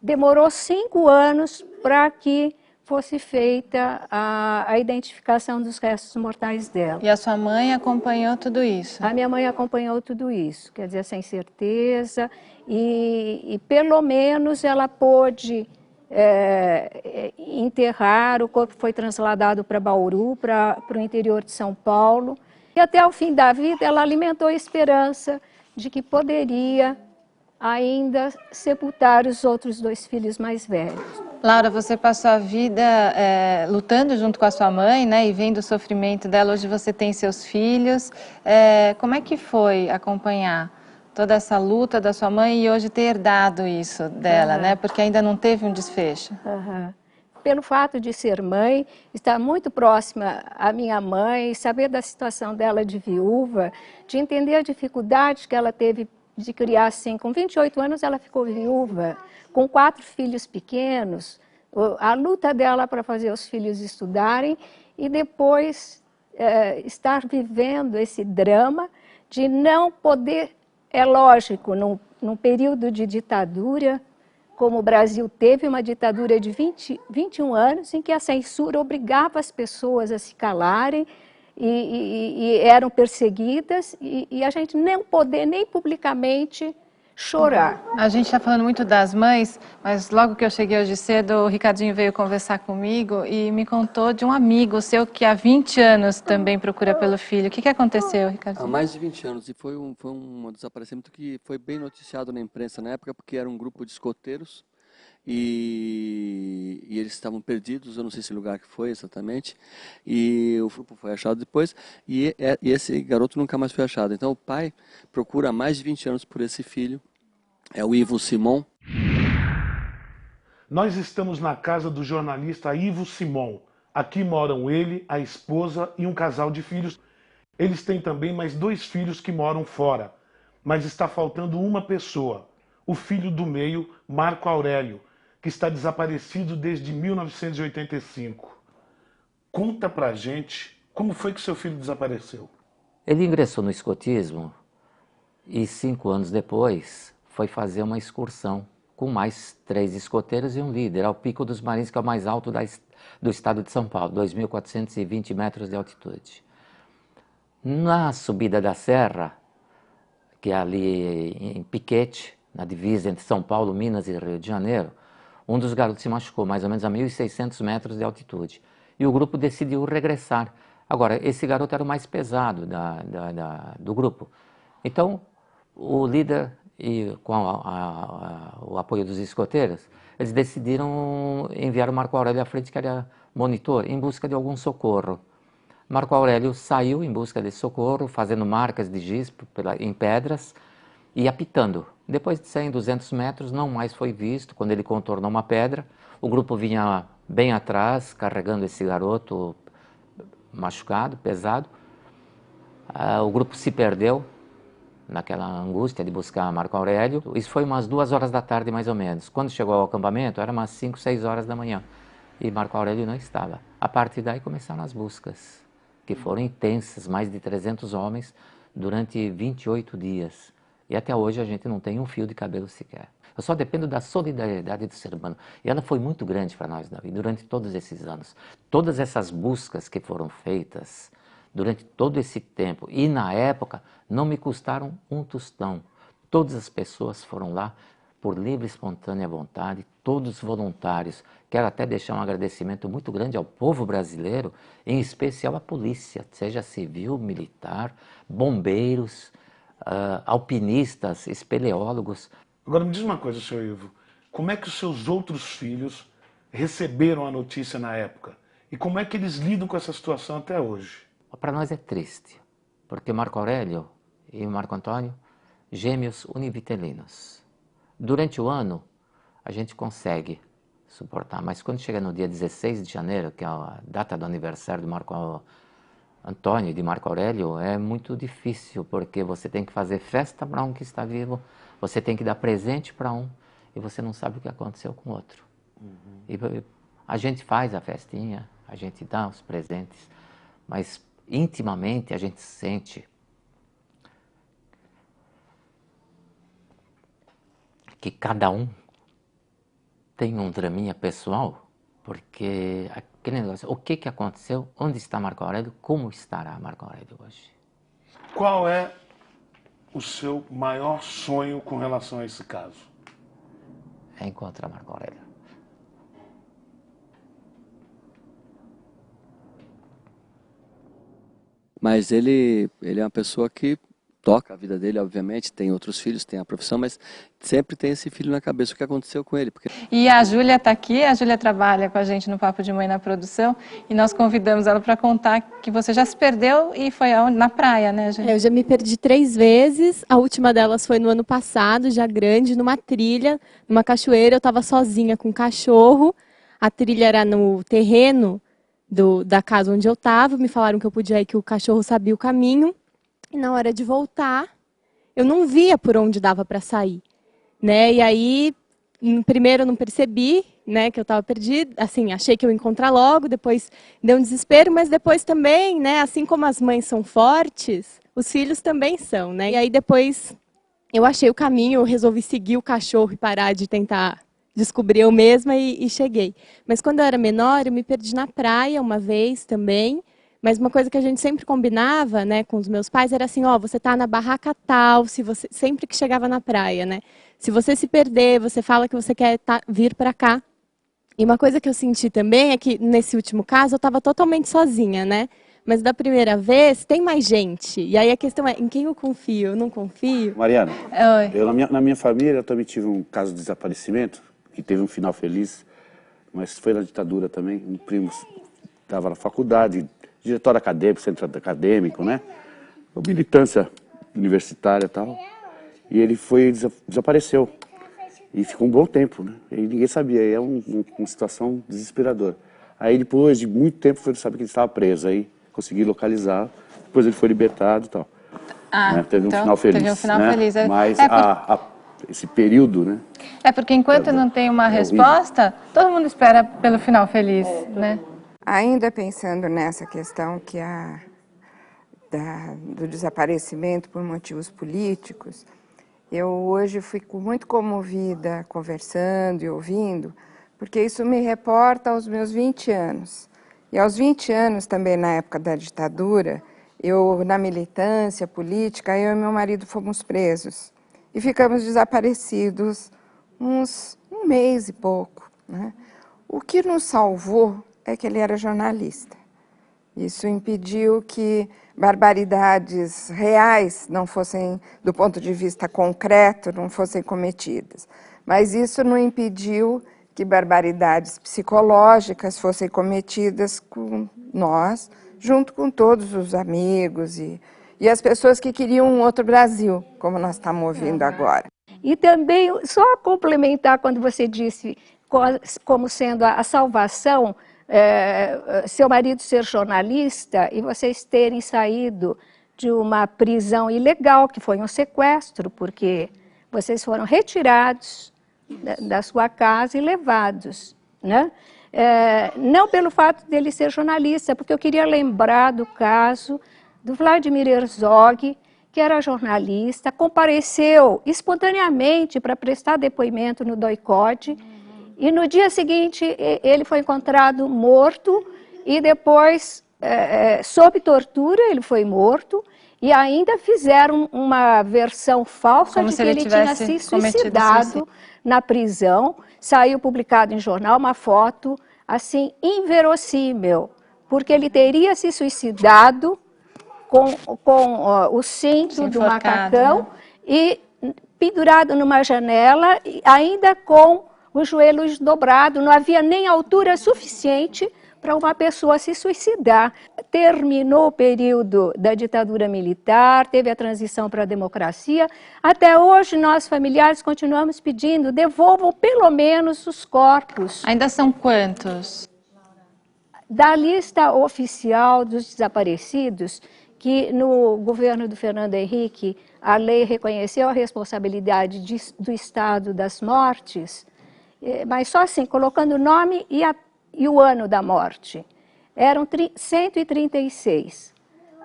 demorou 5 anos para que fosse feita a identificação dos restos mortais dela. E a sua mãe acompanhou tudo isso? A minha mãe acompanhou tudo isso, quer dizer, sem certeza, e pelo menos ela pôde enterrar, o corpo foi trasladado para Bauru, para o interior de São Paulo, e até o fim da vida ela alimentou a esperança de que poderia ainda sepultar os outros 2 filhos mais velhos. Laura, você passou a vida lutando junto com a sua mãe, né, e vendo o sofrimento dela. Hoje você tem seus filhos. Como é que foi acompanhar toda essa luta da sua mãe e hoje ter herdado isso dela, né? Porque ainda não teve um desfecho. Pelo fato de ser mãe, estar muito próxima à minha mãe, saber da situação dela de viúva, de entender a dificuldade que ela teve de criar assim. Com 28 anos ela ficou viúva, com 4 filhos pequenos, a luta dela para fazer os filhos estudarem e depois estar vivendo esse drama de não poder, é lógico, num período de ditadura, como o Brasil teve uma ditadura de 21 anos, em que a censura obrigava as pessoas a se calarem, e eram perseguidas, e a gente não poder nem publicamente chorar. A gente está falando muito das mães, mas logo que eu cheguei hoje cedo, o Ricardinho veio conversar comigo e me contou de um amigo seu que há 20 anos também procura pelo filho. O que aconteceu, Ricardinho? Há mais de 20 anos, e foi um desaparecimento que foi bem noticiado na imprensa na época, porque era um grupo de escoteiros, e eles estavam perdidos, eu não sei se lugar que foi exatamente, e o grupo foi achado depois, e esse garoto nunca mais foi achado. Então o pai procura há mais de 20 anos por esse filho, é o Ivo Simon. Nós estamos na casa do jornalista Ivo Simon. Aqui moram ele, a esposa e um casal de filhos. Eles têm também mais 2 filhos que moram fora, mas está faltando uma pessoa, o filho do meio, Marco Aurélio, que está desaparecido desde 1985. Conta pra gente como foi que seu filho desapareceu. Ele ingressou no escotismo e 5 anos depois foi fazer uma excursão com mais 3 escoteiros e um líder ao Pico dos Marins, que é o mais alto do estado de São Paulo, 2.420 metros de altitude. Na subida da serra, que é ali em Piquete, na divisa entre São Paulo, Minas e Rio de Janeiro, um dos garotos se machucou, mais ou menos a 1.600 metros de altitude. E o grupo decidiu regressar. Agora, esse garoto era o mais pesado do grupo. Então, o líder, e com o apoio dos escoteiros, eles decidiram enviar o Marco Aurélio à frente, que era monitor, em busca de algum socorro. Marco Aurélio saiu em busca desse socorro, fazendo marcas de giz em pedras e apitando. Depois de 100, 200 metros, não mais foi visto. Quando ele contornou uma pedra, o grupo vinha bem atrás, carregando esse garoto machucado, pesado. O grupo se perdeu naquela angústia de buscar Marco Aurélio. Isso foi umas 2 horas da tarde, mais ou menos. Quando chegou ao acampamento, era umas 5, 6 horas da manhã. E Marco Aurélio não estava. A partir daí começaram as buscas, que foram intensas, mais de 300 homens, durante 28 dias. E até hoje a gente não tem um fio de cabelo sequer. Eu só dependo da solidariedade do ser humano. E ela foi muito grande para nós, Davi, durante todos esses anos. Todas essas buscas que foram feitas durante todo esse tempo, e na época, não me custaram um tostão. Todas as pessoas foram lá por livre e espontânea vontade, todos voluntários. Quero até deixar um agradecimento muito grande ao povo brasileiro, em especial à polícia, seja civil, militar, bombeiros, alpinistas, espeleólogos. Agora me diz uma coisa, senhor Ivo, como é que os seus outros filhos receberam a notícia na época? E como é que eles lidam com essa situação até hoje? Para nós é triste, porque Marco Aurélio e Marco Antônio, gêmeos univitelinos. Durante o ano, a gente consegue suportar, mas quando chega no dia 16 de janeiro, que é a data do aniversário do Marco Antônio e de Marco Aurélio, é muito difícil, porque você tem que fazer festa para um que está vivo, você tem que dar presente para um, e você não sabe o que aconteceu com o outro. E a gente faz a festinha, a gente dá os presentes, mas intimamente a gente sente que cada um tem um draminha pessoal, porque aquele negócio, o que aconteceu, onde está Marco Aurélio, como estará Marco Aurélio hoje? Qual é o seu maior sonho com relação a esse caso? É encontrar Marco Aurélio. Mas ele é uma pessoa que toca a vida dele, obviamente, tem outros filhos, tem a profissão, mas sempre tem esse filho na cabeça, o que aconteceu com ele. Porque... E a Júlia está aqui, a Júlia trabalha com a gente no Papo de Mãe na produção, e nós convidamos ela para contar que você já se perdeu e foi aonde? Na praia, né, Júlia? Eu já me perdi 3 vezes, a última delas foi no ano passado, já grande, numa trilha, numa cachoeira, eu estava sozinha com um cachorro, a trilha era no terreno da casa onde eu estava, me falaram que eu podia ir, que o cachorro sabia o caminho, e na hora de voltar, eu não via por onde dava para sair, né? E aí, primeiro eu não percebi, né, que eu estava perdida, assim, achei que eu ia encontrar logo, depois deu um desespero, mas depois também, né, assim como as mães são fortes, os filhos também são, né? E aí depois eu achei o caminho, eu resolvi seguir o cachorro e parar de tentar descobrir eu mesma e cheguei. Mas quando eu era menor, eu me perdi na praia uma vez também. Mas uma coisa que a gente sempre combinava, né, com os meus pais era assim, ó, você tá na barraca tal, se você sempre que chegava na praia, né? Se você se perder, você fala que você quer vir para cá. E uma coisa que eu senti também é que nesse último caso eu estava totalmente sozinha, né? Mas da primeira vez tem mais gente. E aí a questão é, em quem eu confio? Eu não confio? Mariana, Oi. eu na minha família eu também tive um caso de desaparecimento, que teve um final feliz, mas foi na ditadura também. Um primo estava na faculdade, diretor acadêmico, centro acadêmico, né? Militância universitária e tal. E ele desapareceu. E ficou um bom tempo, né? E ninguém sabia. E é uma situação desesperadora. Aí depois de muito tempo, sabe que ele estava preso. Aí consegui localizar. Depois ele foi libertado e tal. Né? Teve um final feliz. Teve um final né? feliz. Mas esse período, né? É porque enquanto não tem uma resposta, todo mundo espera pelo final feliz, né? Ainda pensando nessa questão que do desaparecimento por motivos políticos, eu hoje fico muito comovida conversando e ouvindo, porque isso me reporta aos meus 20 anos. E aos 20 anos, também na época da ditadura, na militância política, eu e meu marido fomos presos. E ficamos desaparecidos um mês e pouco, né? O que nos salvou é que ele era jornalista. Isso impediu que barbaridades reais não fossem, do ponto de vista concreto, não fossem cometidas. Mas isso não impediu que barbaridades psicológicas fossem cometidas com nós, junto com todos os amigos e as pessoas que queriam um outro Brasil, como nós estamos ouvindo agora. E também, só complementar quando você disse como sendo a salvação, seu marido ser jornalista e vocês terem saído de uma prisão ilegal, que foi um sequestro, porque vocês foram retirados da sua casa e levados, né? Não pelo fato dele ser jornalista, porque eu queria lembrar do caso do Vladimir Herzog, que era jornalista, compareceu espontaneamente para prestar depoimento no DOI-CODE, e no dia seguinte ele foi encontrado morto e depois, sob tortura, ele foi morto e ainda fizeram uma versão falsa de que ele tinha se suicidado na prisão. Saiu publicado em jornal uma foto assim inverossímil, porque ele teria se suicidado com o cinto do macacão, né? E pendurado numa janela, ainda com os joelhos dobrados, não havia nem altura suficiente para uma pessoa se suicidar. Terminou o período da ditadura militar, teve a transição para a democracia. Até hoje, nós familiares continuamos pedindo, devolvam pelo menos os corpos. Ainda são quantos? Da lista oficial dos desaparecidos, que no governo do Fernando Henrique, a lei reconheceu a responsabilidade do Estado das mortes, mas só assim, colocando o nome e o ano da morte. Eram 136.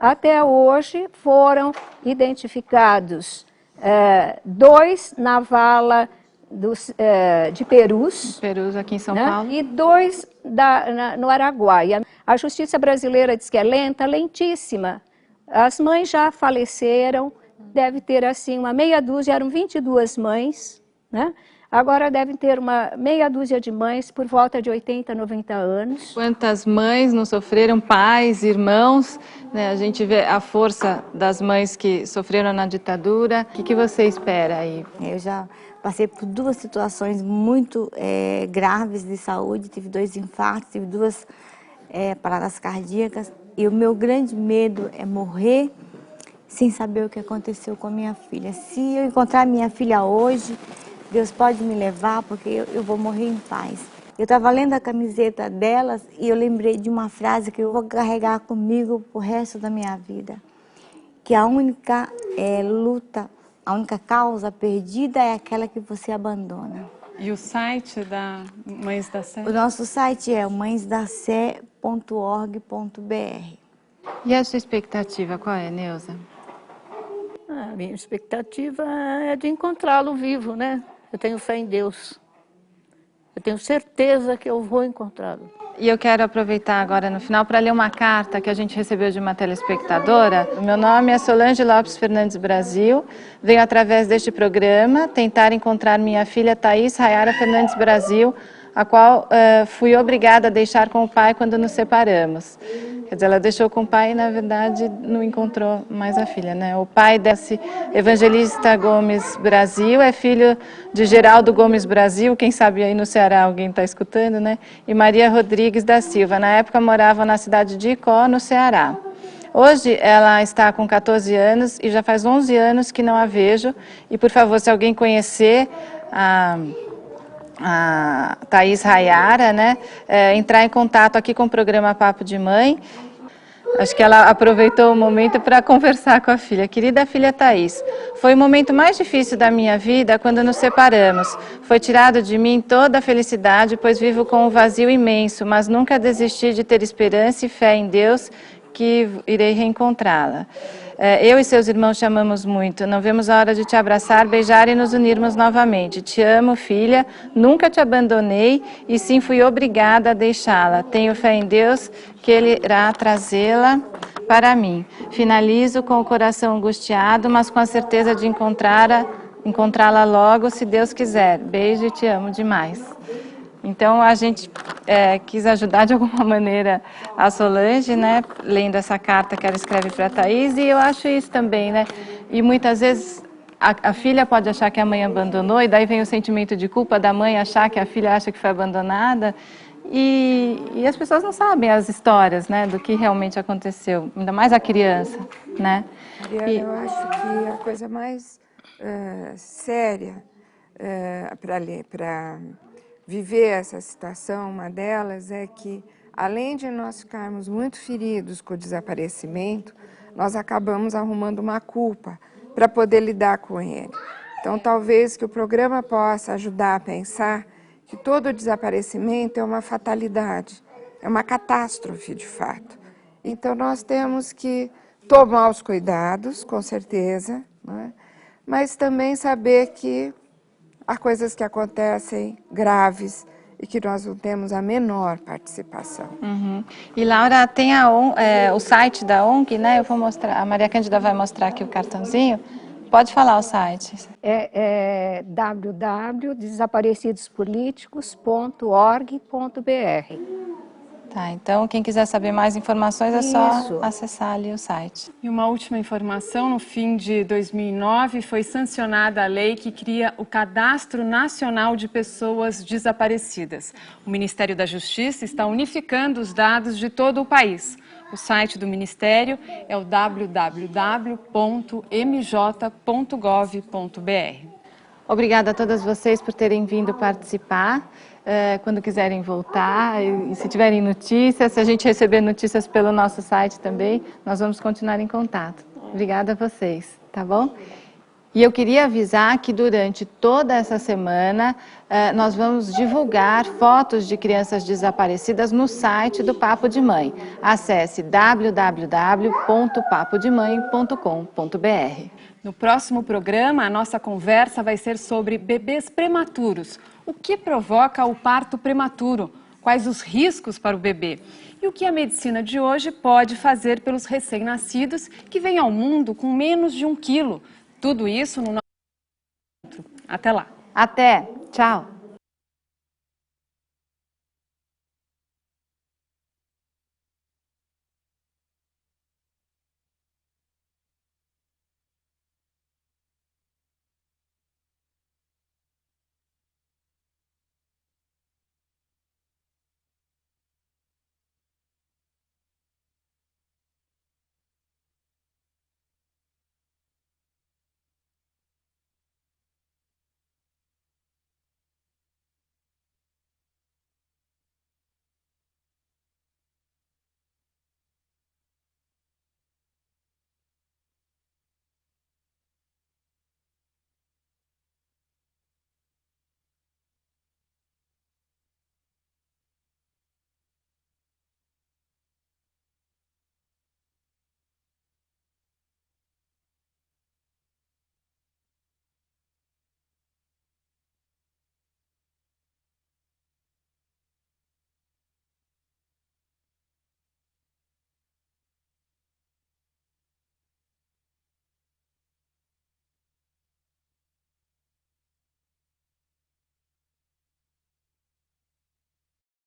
Até hoje foram identificados 2 na vala de Perus. Perus, aqui em São Paulo. E 2 no Araguaia. A justiça brasileira diz que é lenta, lentíssima. As mães já faleceram, deve ter assim uma meia dúzia, eram 22 mães, né? Agora devem ter uma meia dúzia de mães por volta de 80, 90 anos. Quantas mães não sofreram, pais, irmãos, né? A gente vê a força das mães que sofreram na ditadura. O que você espera aí? Eu já passei por 2 situações muito graves de saúde, tive 2 infartos, tive 2 paradas cardíacas. E o meu grande medo é morrer sem saber o que aconteceu com a minha filha. Se eu encontrar minha filha hoje, Deus pode me levar, porque eu vou morrer em paz. Eu estava lendo a camiseta delas e eu lembrei de uma frase que eu vou carregar comigo pro resto da minha vida. Que a única luta, a única causa perdida é aquela que você abandona. E o site da Mães da Sé? O nosso site é mãesdasé.org.br. E a sua expectativa qual é, Neuza? A minha expectativa é de encontrá-lo vivo, né? Eu tenho fé em Deus. Eu tenho certeza que eu vou encontrá-lo. E eu quero aproveitar agora no final para ler uma carta que a gente recebeu de uma telespectadora. O meu nome é Solange Lopes Fernandes Brasil. Venho através deste programa tentar encontrar minha filha Thaís Rayara Fernandes Brasil, a qual fui obrigada a deixar com o pai quando nos separamos. Quer dizer, ela deixou com o pai e, na verdade, não encontrou mais a filha, né? O pai desse Evangelista Gomes Brasil é filho de Geraldo Gomes Brasil, quem sabe aí no Ceará alguém está escutando, né? E Maria Rodrigues da Silva. Na época morava na cidade de Icó, no Ceará. Hoje ela está com 14 anos e já faz 11 anos que não a vejo. E, por favor, se alguém conhecer a Thaís Rayara, né, entrar em contato aqui com o programa Papo de Mãe. Acho que ela aproveitou o momento para conversar com a filha. Querida filha Thaís, foi o momento mais difícil da minha vida quando nos separamos. Foi tirado de mim toda a felicidade, pois vivo com um vazio imenso, mas nunca desisti de ter esperança e fé em Deus que irei reencontrá-la. Eu e seus irmãos te amamos muito. Não vemos a hora de te abraçar, beijar e nos unirmos novamente. Te amo, filha. Nunca te abandonei e sim fui obrigada a deixá-la. Tenho fé em Deus que Ele irá trazê-la para mim. Finalizo com o coração angustiado, mas com a certeza de encontrá-la logo, se Deus quiser. Beijo e te amo demais. Então, a gente quis ajudar de alguma maneira a Solange, né, lendo essa carta que ela escreve para a Thaís, e eu acho isso também, né, e muitas vezes a filha pode achar que a mãe abandonou, e daí vem o sentimento de culpa da mãe achar que a filha acha que foi abandonada, e as pessoas não sabem as histórias, né, do que realmente aconteceu, ainda mais a criança, né. Eu acho que a coisa mais séria para viver essa situação, uma delas é que, além de nós ficarmos muito feridos com o desaparecimento, nós acabamos arrumando uma culpa para poder lidar com ele. Então, talvez que o programa possa ajudar a pensar que todo desaparecimento é uma fatalidade, é uma catástrofe de fato. Então, nós temos que tomar os cuidados, com certeza, né? Mas também saber que há coisas que acontecem graves e que nós não temos a menor participação. Uhum. E Laura, tem o site da ONG, né? Eu vou mostrar, a Maria Cândida vai mostrar aqui o cartãozinho. Pode falar o site. É www.desaparecidospolíticos.org.br. Tá, então quem quiser saber mais informações é só acessar ali o site. E uma última informação, no fim de 2009 foi sancionada a lei que cria o Cadastro Nacional de Pessoas Desaparecidas. O Ministério da Justiça está unificando os dados de todo o país. O site do Ministério é o www.mj.gov.br. Obrigada a todas vocês por terem vindo participar. Quando quiserem voltar, e se tiverem notícias, se a gente receber notícias pelo nosso site também, nós vamos continuar em contato. Obrigada a vocês, tá bom? E eu queria avisar que durante toda essa semana nós vamos divulgar fotos de crianças desaparecidas no site do Papo de Mãe. Acesse www.papodemãe.com.br. No próximo programa, a nossa conversa vai ser sobre bebês prematuros. O que provoca o parto prematuro? Quais os riscos para o bebê? E o que a medicina de hoje pode fazer pelos recém-nascidos que vêm ao mundo com menos de 1 quilo? Tudo isso no nosso encontro. Até lá. Até. Tchau.